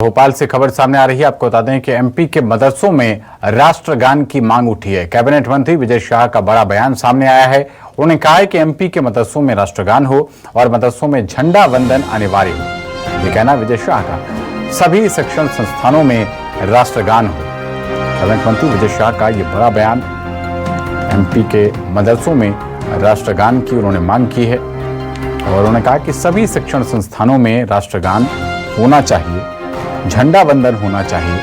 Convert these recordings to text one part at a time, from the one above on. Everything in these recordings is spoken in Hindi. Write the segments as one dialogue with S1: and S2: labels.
S1: भोपाल से खबर सामने आ रही है। आपको बता दें कि एमपी के मदरसों में राष्ट्रगान की मांग उठी है। कैबिनेट मंत्री विजय शाह का बड़ा बयान सामने आया है। उन्होंने कहा है कि एमपी के मदरसों में राष्ट्रगान हो और मदरसों में झंडा वंदन अनिवार्य हो। ये कहना विजय शाह का। सभी शिक्षण संस्थानों में राष्ट्रगान हो। कैबिनेट मंत्री विजय शाह का ये बड़ा बयान। एमपी के मदरसों में राष्ट्रगान की उन्होंने मांग की है और उन्होंने कहा कि सभी शिक्षण संस्थानों में राष्ट्रगान होना चाहिए, झंडा वंदन होना चाहिए।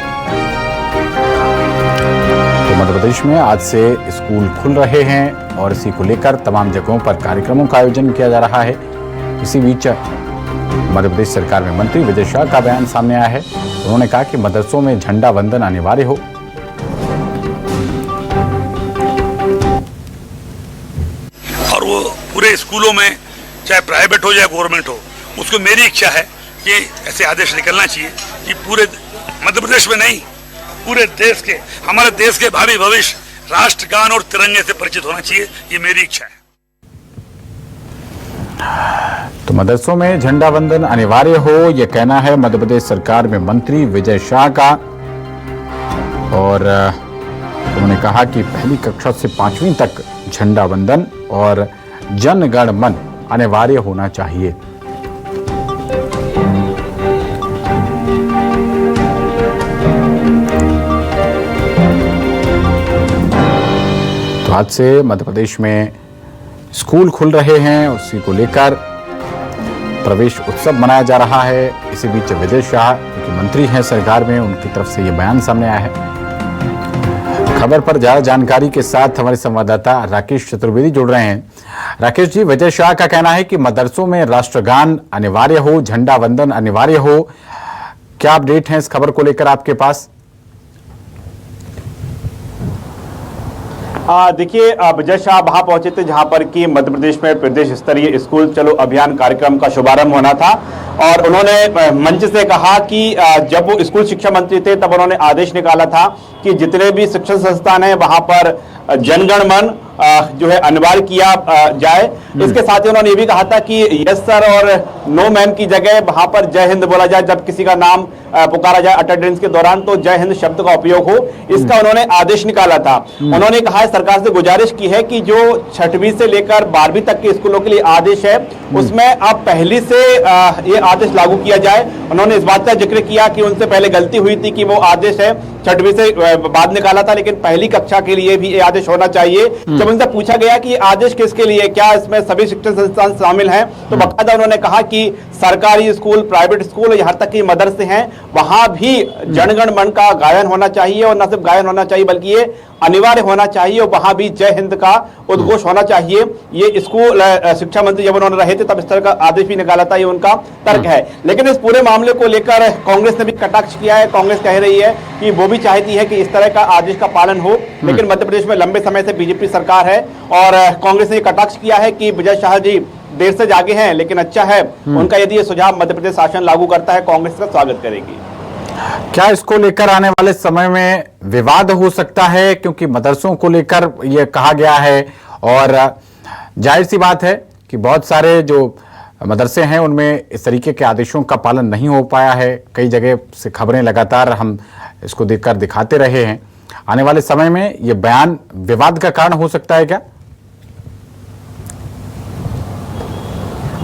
S1: तो मध्य प्रदेश में आज से स्कूल खुल रहे हैं और इसी को लेकर तमाम जगहों पर कार्यक्रमों का आयोजन किया जा रहा है। इसी बीच मध्य प्रदेश सरकार में मंत्री विजय शाह का बयान सामने आया है। उन्होंने कहा कि मदरसों में झंडा वंदन अनिवार्य हो।
S2: और वो पूरे स्कूलों में, चाहे प्राइवेट हो या गवर्नमेंट हो, उसको मेरी इच्छा है कि ऐसे आदेश निकलना चाहिए कि पूरे मध्य प्रदेश में नहीं, पूरे देश के, हमारे देश के भावी भविष्य राष्ट्रगान और तिरंगे से परिचित होना चाहिए। ये मेरी इच्छा है।
S1: तो मदरसों में झंडा वंदन अनिवार्य हो, यह कहना है मध्य प्रदेश सरकार में मंत्री विजय शाह का। और उन्होंने कहा कि पहली कक्षा से 5वीं तक झंडा वंदन और जन गण मन अनिवार्य होना चाहिए। तो आज से मध्य प्रदेश में स्कूल खुल रहे हैं, उसी को लेकर प्रवेश उत्सव मनाया जा रहा है। इसी बीच विजय शाह जो कि मंत्री हैं सरकार में, उनकी तरफ से ये बयान सामने आया है। खबर पर ज्यादा जानकारी के साथ हमारे संवाददाता राकेश चतुर्वेदी जुड़ रहे हैं। राकेश जी, विजय शाह का कहना है कि मदरसों में राष्ट्रगान अनिवार्य हो, झंडा वंदन अनिवार्य हो। क्या अपडेट है इस खबर को लेकर आपके पास?
S3: देखिए, विजय शाह वहां पहुंचे थे जहां पर कि मध्य प्रदेश में प्रदेश स्तरीय स्कूल चलो अभियान कार्यक्रम का शुभारंभ होना था। और उन्होंने मंच से कहा कि जब वो स्कूल शिक्षा मंत्री थे तब उन्होंने आदेश निकाला था कि जितने भी शिक्षण संस्थान हैं वहां पर जनगण मन जो है अनिवार्य किया जाए। इसके साथ ही उन्होंने ये भी कहा था कि यस सर और नो मैम की जगह वहां पर जय हिंद बोला जाए। जब किसी का नाम पुकारा जाए अटेंडेंस के दौरान तो जय हिंद शब्द का उपयोग हो, इसका उन्होंने आदेश निकाला था। उन्होंने कहा है, सरकार से गुजारिश की है कि जो 6वीं से लेकर 12वीं तक के स्कूलों के लिए आदेश है उसमें अब पहली से ये आदेश लागू किया जाए। उन्होंने इस बात का जिक्र किया कि उनसे पहले गलती हुई थी कि वो आदेश है 6वीं से बाद निकाला था, लेकिन पहली कक्षा के लिए भी ये आदेश होना चाहिए। जब उनसे पूछा गया कि ये आदेश किसके लिए, क्या इसमें सभी शिक्षण संस्थान शामिल हैं, तो बाकायदा उन्होंने कहा कि सरकारी स्कूल, प्राइवेट स्कूल, यहाँ तक कि मदरसे हैं, वहां भी जनगण मन का गायन होना चाहिए। और न सिर्फ गायन होना चाहिए बल्कि ये अनिवार्य होना चाहिए और वहां भी जय हिंद का उद्घोष होना चाहिए। ये स्कूल शिक्षा मंत्री जब उन्होंने रहे थे तब इस तरह का आदेश भी निकाला था, ये उनका तर्क है। लेकिन इस पूरे मामले को लेकर कांग्रेस ने भी कटाक्ष किया है। कांग्रेस कह रही है कि वो भी चाहती है कि इस तरह का आदेश का पालन हो, लेकिन मध्य प्रदेश में लंबे समय से बीजेपी सरकार है और कांग्रेस ने कटाक्ष किया है कि विजय शाह जी देर से जागे हैं, लेकिन अच्छा है उनका यदि ये सुझाव मध्य प्रदेश शासन लागू करता है, कांग्रेस का स्वागत करेगी।
S1: क्या इसको लेकर आने वाले समय में विवाद हो सकता है? क्योंकि मदरसों को लेकर यह कहा गया है और जाहिर सी बात है कि बहुत सारे जो मदरसे हैं उनमें इस तरीके के आदेशों का पालन नहीं हो पाया है। कई जगह से खबरें लगातार हम इसको देखकर दिखाते रहे हैं। आने वाले समय में यह बयान विवाद का कारण हो सकता है क्या?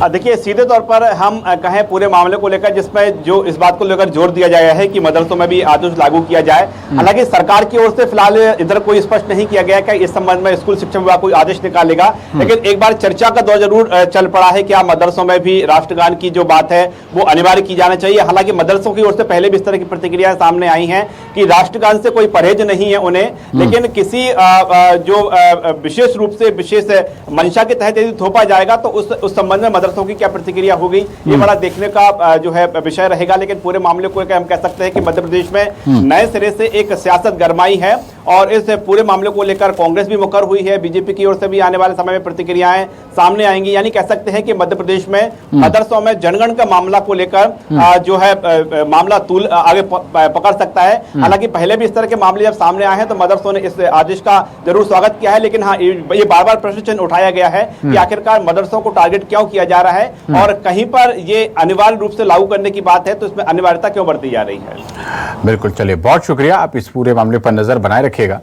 S3: देखिए, सीधे तौर पर हम कहें पूरे मामले को लेकर जिसमें जो इस बात को लेकर जोर दिया गया है कि मदरसों में भी आदेश लागू किया जाए। हालांकि सरकार की ओर से फिलहाल इधर कोई स्पष्ट नहीं किया गया कि इस संबंध में स्कूल शिक्षा विभाग कोई आदेश निकालेगा। लेकिन एक बार चर्चा का दौर जरूर चल पड़ा है कि मदरसों में भी राष्ट्रगान की जो बात है वो अनिवार्य की जाना चाहिए। हालांकि मदरसों की ओर से पहले भी इस तरह की प्रतिक्रिया सामने आई है कि राष्ट्रगान से कोई परहेज नहीं है उन्हें, लेकिन किसी जो विशेष रूप से विशेष मंशा के तहत यदि थोपा जाएगा तो उस संबंध में की क्या प्रतिक्रिया होगी ये बड़ा देखने का जो है विषय रहेगा। लेकिन पूरे मामले को हम कह सकते हैं कि मध्य प्रदेश में नए सिरे से एक सियासत गरमाई है और इस पूरे मामले को लेकर कांग्रेस भी मुकर हुई है। बीजेपी की ओर से भी आने वाले समय में प्रतिक्रियाएं सामने आएंगी। यानी कह सकते हैं कि मध्य प्रदेश में मदरसों में जनगण का मामला को लेकर जो है मामला तूल आगे पकड़ सकता है। हालांकि पहले भी इस तरह के मामले जब सामने आए हैं तो मदरसों ने इस आदेश का जरूर स्वागत किया है, लेकिन हाँ, ये बार बार प्रश्न चिन्ह उठाया गया है कि आखिरकार मदरसों को टारगेट क्यों किया जा रहा है और कहीं पर ये अनिवार्य रूप से लागू करने की बात है तो इसमें अनिवार्यता क्यों बरती जा रही है।
S1: बिल्कुल, चलिए बहुत शुक्रिया, आप इस पूरे मामले पर नजर बनाए रखिएगा।